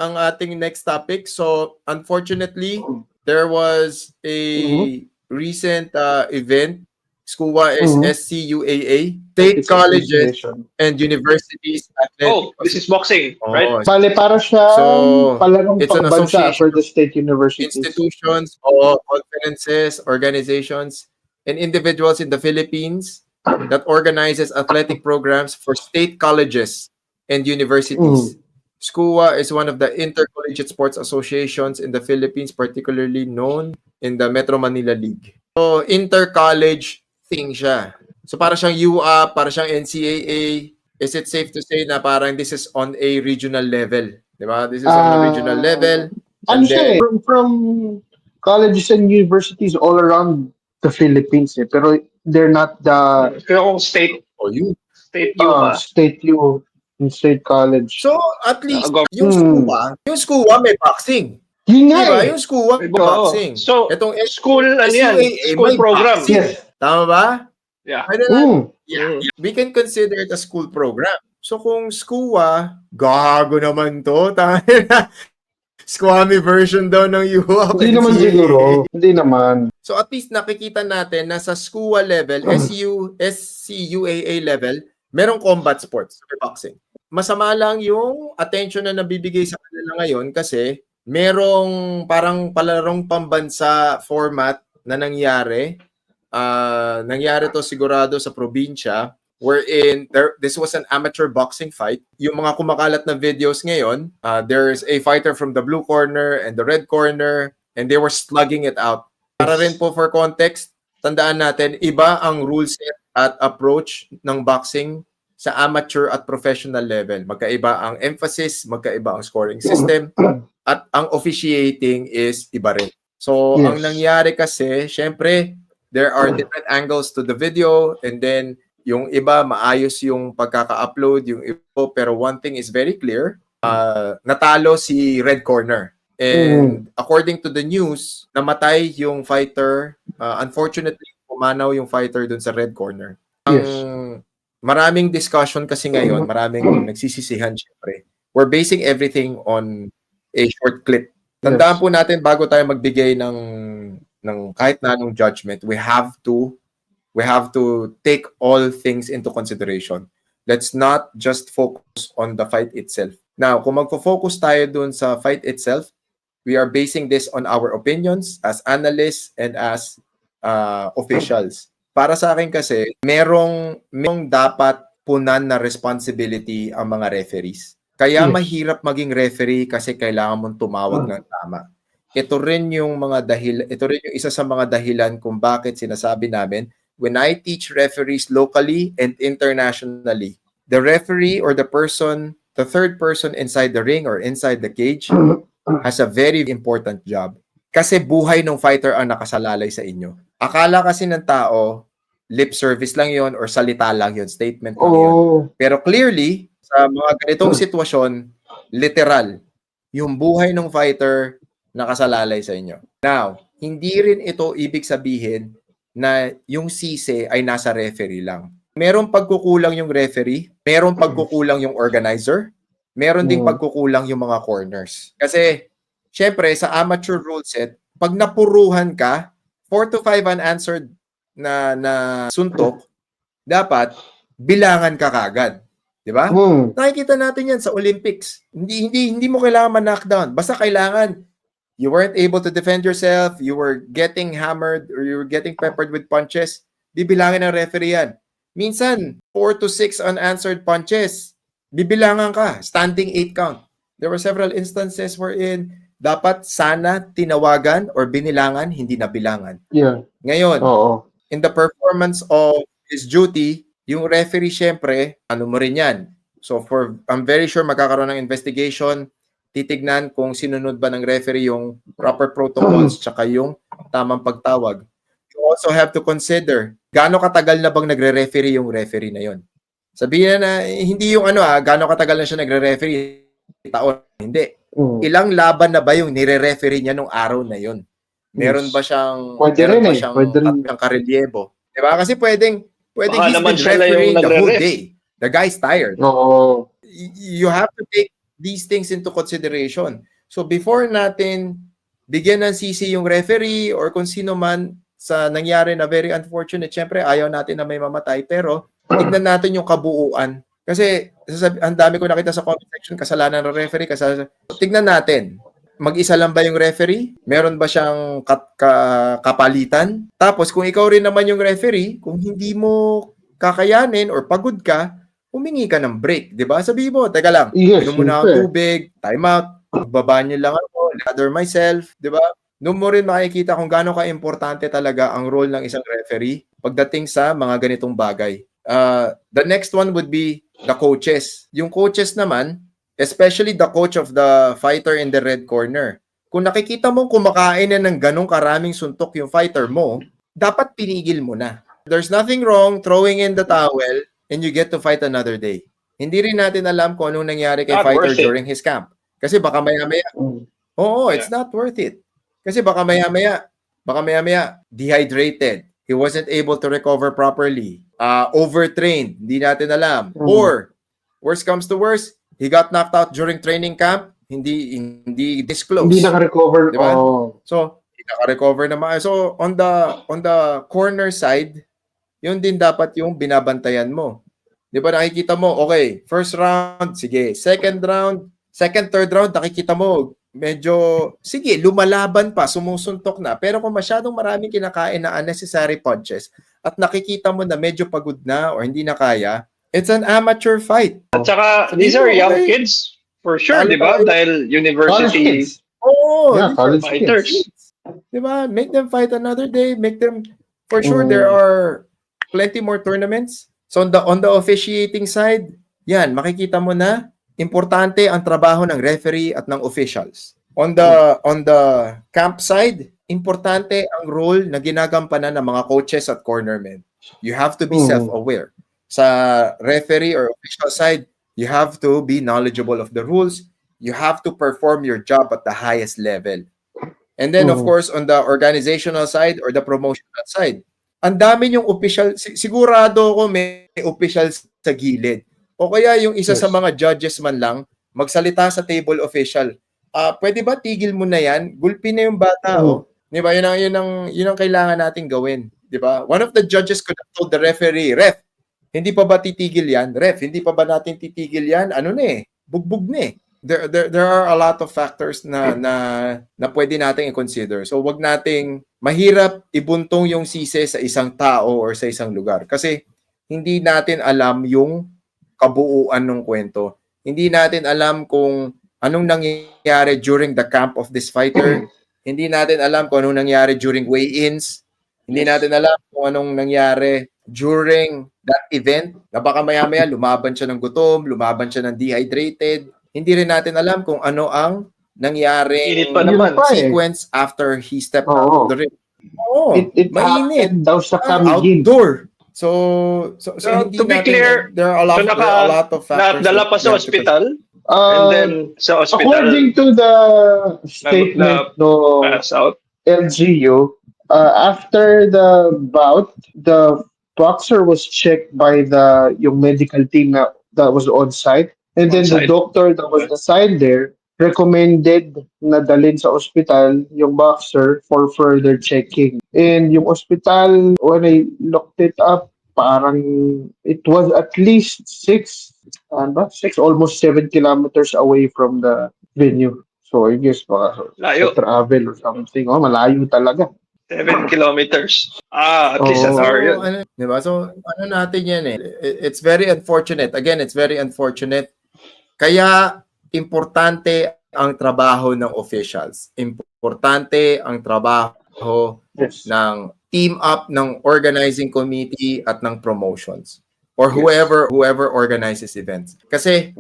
ang ating next topic. So, unfortunately, there was a recent event. SCUA is SCUAA, State Colleges and Universities Athletic. This is boxing, right? Bale, para siya palarong it's an pambansa association for the state universities. institutions or conferences, organizations, and individuals in the Philippines that organizes athletic programs for state colleges and universities. SCUA is one of the intercollegiate sports associations in the Philippines, particularly known in the Metro Manila League. So, intercollege thing siya. So, para siyang UAP, para siyang NCAA. Is it safe to say na parang this is on a regional level? Diba? This is on a regional level. Ano siya from colleges and universities all around the Philippines pero they're not the Pero kung state, state college. So, at least, yung SCUA may boxing. Yun nga diba? Yung SCUA may boxing. So, itong school, ano yan? School program. Yes. Tama ba? Yeah. We can consider it a school program. So, kung SCUA, gago naman to. Squammy version daw ng UAP. Hindi naman siguro. Hindi naman. So, at least nakikita natin na sa SCUA level, SCUAA level, merong combat sports, boxing. Masama lang yung attention na nabibigay sa kanila ngayon kasi merong parang palarong pambansa format na nangyari. Nangyari to sigurado sa probinsya wherein this was an amateur boxing fight. Yung mga kumakalat na videos ngayon, there's a fighter from the blue corner and the red corner and they were slugging it out. Para rin po for context, tandaan natin, iba ang rule set at approach ng boxing sa amateur at professional level. Magkaiba ang emphasis, magkaiba ang scoring system, at ang officiating is iba rin. So, ang nangyari kasi, syempre, there are different angles to the video, and then, yung iba, maayos yung pagkaka-upload, yung iba, pero one thing is very clear, natalo si Red Corner. And according to the news, namatay yung fighter. Unfortunately, pumanaw yung fighter dun sa Red Corner. Maraming discussion kasi ngayon, maraming nagsisisihan syempre. We're basing everything on a short clip. Tandaan po natin bago tayo magbigay ng kahit na anong judgment, we have to take all things into consideration. Let's not just focus on the fight itself. Now, kung magfo-focus tayo dun sa fight itself, we are basing this on our opinions as analysts and as officials. Para sa akin kasi, merong dapat punan na responsibility ang mga referees. Kaya mahirap maging referee kasi kailangan mong tumawag ng tama. Ito rin yung isa sa mga dahilan kung bakit sinasabi namin, when I teach referees locally and internationally, the referee or the third person inside the ring or inside the cage has a very important job. Kasi buhay ng fighter ang nakasalalay sa inyo. Akala kasi ng tao, lip service lang yon or salita lang yon, statement lang yon. Pero clearly, sa mga ganitong sitwasyon, literal, yung buhay ng fighter nakasalalay sa inyo. Now, hindi rin ito ibig sabihin na yung sisi ay nasa referee lang. Merong pagkukulang yung referee, merong pagkukulang yung organizer, meron ding pagkukulang yung mga corners. Kasi, syempre, sa amateur rule set, pag napuruhan ka, 4 to 5 unanswered na suntok, dapat bilangan ka kagad. 'Di ba? Nakikita natin 'yan sa Olympics. Hindi mo kailangan ma-knockdown. Basta kailangan you weren't able to defend yourself, you were getting hammered or you were getting peppered with punches, bibilangin ng referee 'yan. Minsan 4 to 6 unanswered punches, bibilangan ka, standing 8 count. There were several instances wherein dapat sana tinawagan or binilangan, hindi nabilangan. Ngayon, in the performance of his duty, yung referee syempre, ano mo rin yan. So I'm very sure magkakaroon ng investigation, titignan kung sinunod ba ng referee yung proper protocols tsaka yung tamang pagtawag. You also have to consider, gaano katagal na bang nagre-referee yung referee na yon? Sabihin na hindi yung gaano katagal na siya nagre-referee, taon, hindi. Ilang laban na ba yung nire-referee niya nung araw na yon? Meron ba siyang karelyebo? Diba? Kasi pwedeng he's been refereeing the whole day. The guy's tired. You have to take these things into consideration. So before natin bigyan ng sisi yung referee or kung sino man sa nangyari na very unfortunate, syempre ayaw natin na may mamatay, pero tignan natin yung kabuuan. Kasi ang dami ko nakita sa comment section, kasalanan ng referee, tignan natin. Mag-isa lang ba yung referee? Meron ba siyang kapalitan? Tapos kung ikaw rin naman yung referee, kung hindi mo kakayanin or pagod ka, humingi ka ng break, 'di ba? Sabihin mo, teka lang, inom muna ako tubig, time out, magbabanyo lang ako, lather myself, 'di ba? Doon mo rin makikita kung gaano ka-importante talaga ang role ng isang referee pagdating sa mga ganitong bagay. The next one would be the coaches. Yung coaches naman, especially the coach of the fighter in the red corner. Kung nakikita mong kumakain na ng ganong karaming suntok yung fighter mo, dapat pinigil mo na. There's nothing wrong throwing in the towel and you get to fight another day. Hindi rin natin alam kung anong nangyari kay fighter during his camp. Kasi baka maya-maya, it's not worth it. Kasi baka maya-maya, dehydrated. He wasn't able to recover properly. Overtrained. Hindi natin alam. Or, worst comes to worst, he got knocked out during training camp. Hindi disclosed. Hindi naka-recover. Diba? So, hindi naka-recover naman. So, on the corner side, yun din dapat yung binabantayan mo. Di ba nakikita mo, okay, first round, sige. Second, third round, nakikita mo, medyo, sige, lumalaban pa, sumusuntok na. Pero kung masyadong maraming kinakain na unnecessary punches at nakikita mo na medyo pagod na or hindi na kaya, it's an amateur fight. At saka, these are young kids, for sure, di ba? Dahil university fighters. Di ba? Make them fight another day. Make them, for sure, there are plenty more tournaments. So on the officiating side, yan, makikita mo na importante ang trabaho ng referee at ng officials. On the camp side, importante ang role na ginagampanan ng mga coaches at cornermen. You have to be self-aware. Sa referee or official side, you have to be knowledgeable of the rules. You have to perform your job at the highest level. And then, of course, on the organizational side or the promotional side, ang dami yung official, sigurado ko may officials sa gilid. O kaya yung isa sa mga judges man lang, magsalita sa table official. Pwede ba tigil mo na yan? Gulpin na yung bata. Di ba? Yun ang kailangan nating gawin. Di ba? One of the judges could have told the referee, ref, hindi pa ba titigil yan? Ref, hindi pa ba natin titigil yan? Ano na bugbog na There are a lot of factors na pwede nating i-consider. So wag nating mahirap ibuntong yung sisi sa isang tao or sa isang lugar kasi hindi natin alam yung kabuuan ng kwento. Hindi natin alam kung anong nangyayari during the camp of this fighter. Hindi natin alam kung anong nangyari during weigh-ins. Hindi natin alam kung anong nangyari during that event. Na baka maya-maya lumaban siya ng gutom, lumaban siya ng dehydrated. Hindi rin natin alam kung ano ang nangyari sequence after he stepped out of the ring. Mainit. Daw sa outdoor. So hindi to be natin, clear, there are a lot of factors. Nadala pa sa hospital. And then sa hospital, according to the statement no LGU, after the bout, the boxer was checked by yung medical team that was on site. And then the doctor that was assigned there recommended na dalhin sa ospital yung boxer for further checking. And yung ospital, when I looked it up, parang it was at least 6, almost 7 kilometers away from the venue. So I guess baka sa travel or something. Malayo talaga. 7 kilometers. At least an hour yun. Diba? So, ano natin yan It's very unfortunate. Again, it's very unfortunate. Kaya, importante ang trabaho ng officials. Importante ang trabaho ng team up ng organizing committee at ng promotions. Or whoever organizes events. Kasi,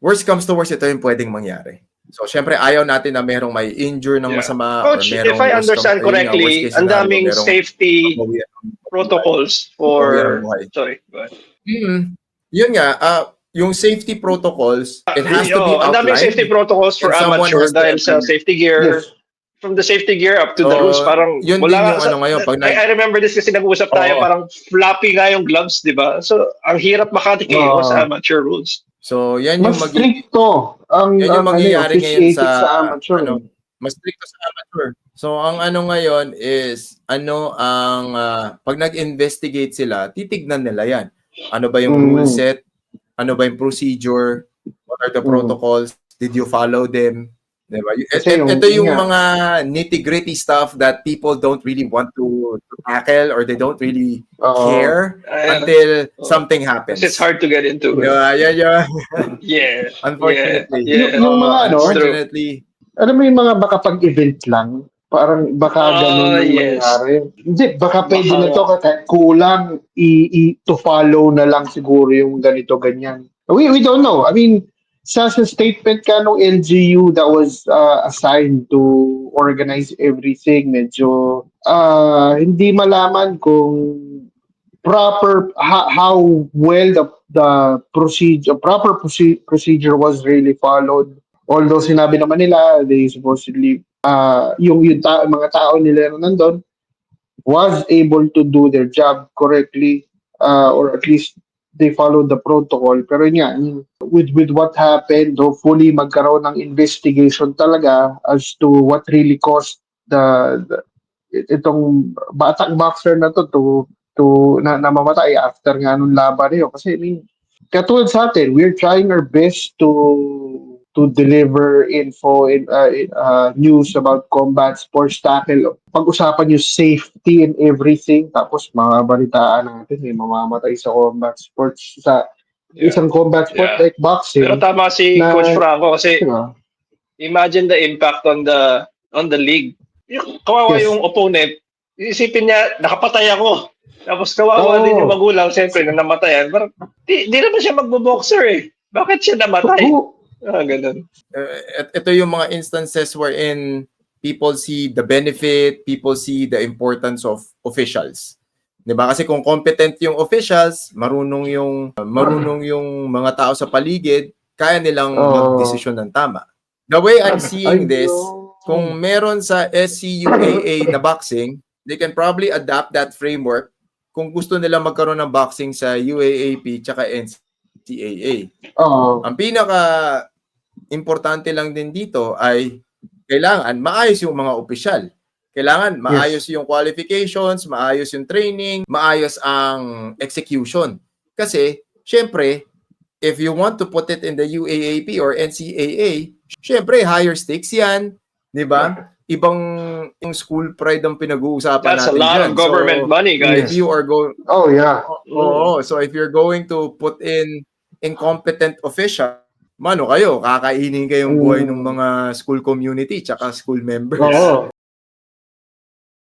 worst comes to worst, ito yung pwedeng mangyari. So, syempre, ayaw natin na merong may injure ng masama. Coach, if I understand correctly, ang daming safety protocols for... Sorry, go ahead. Yun nga, yung safety protocols, it has to be outlined. Ang daming safety protocols for amateur dahil sa safety gear. From the safety gear up to the rules, parang yun wala din yung ngayon. I remember this kasi nag-uusap tayo, parang floppy nga yung gloves, di ba? So, ang hirap makatikiwas sa amateur rules. So, yan yung Mas stricto ang yan yung mangyayari ngayon officiating sa amateur. mas stricto sa amateur. So, ang ano ngayon is, pag nag-investigate sila, titignan nila yan. Ano ba yung rule set? Ano ba yung procedure? What are the protocols? Did you follow them? Diba? Ito yung mga nitty-gritty stuff that people don't really want to tackle or they don't really care until something happens. It's hard to get into. Yeah. Yeah. Unfortunately. Yeah. Yung mga unfortunately. Alam mo yung mga baka pag-event lang, parang baka ganun yung mangyari. Hindi, baka pwede na to kahit kulang to follow na lang siguro yung ganito, ganyan. We don't know. I mean, sa statement ka nung LGU that was assigned to organize everything, medyo hindi malaman kung how well the proper procedure was really followed. Although sinabi naman nila, they supposedly yung mga tao nila na nandun was able to do their job correctly, or at least they followed the protocol. Pero nga, with what happened, hopefully magkaroon ng investigation talaga as to what really caused itong batang boxer na to namamatay after nga nung laban niyo. Kasi I mean, katulad sa atin, we're trying our best to deliver info in news about combat sports tackle. Pag-usapan yung safety and everything, tapos mga balitaan natin may mamamatay sa combat sports, sa isang combat sport like boxing. Pero tama si Coach Franco kasi imagine the impact on the league. Yung kawawa yung opponent, isipin niya nakapatay ako. Tapos kawawa din yung magulang, siyempre na namatayan. Pero di naman siya magbo-boxer eh. Bakit siya namatay? Ganun. Ito yung mga instances wherein people see the benefit, people see the importance of officials. 'Di ba? Kasi kung competent yung officials, marunong yung mga tao sa paligid, kaya nilang magdesisyon ng tama. The way I'm seeing this, kung meron sa SCUAA na boxing, they can probably adapt that framework kung gusto nila magkaroon ng boxing sa UAAP tsaka NCAA. Ang pinaka importante lang din dito ay kailangan maayos yung mga opisyal. Kailangan maayos yung qualifications, maayos yung training, maayos ang execution. Kasi, syempre, if you want to put it in the UAAP or NCAA, syempre, higher stakes yan. Di ba? Ibang yung school pride ang pinag-uusapan natin. That's a lot dyan. of government money, guys. If you are going... So if you're going to put in incompetent official, mano kayo, kakainin kayong buhay ng mga school community tsaka school members.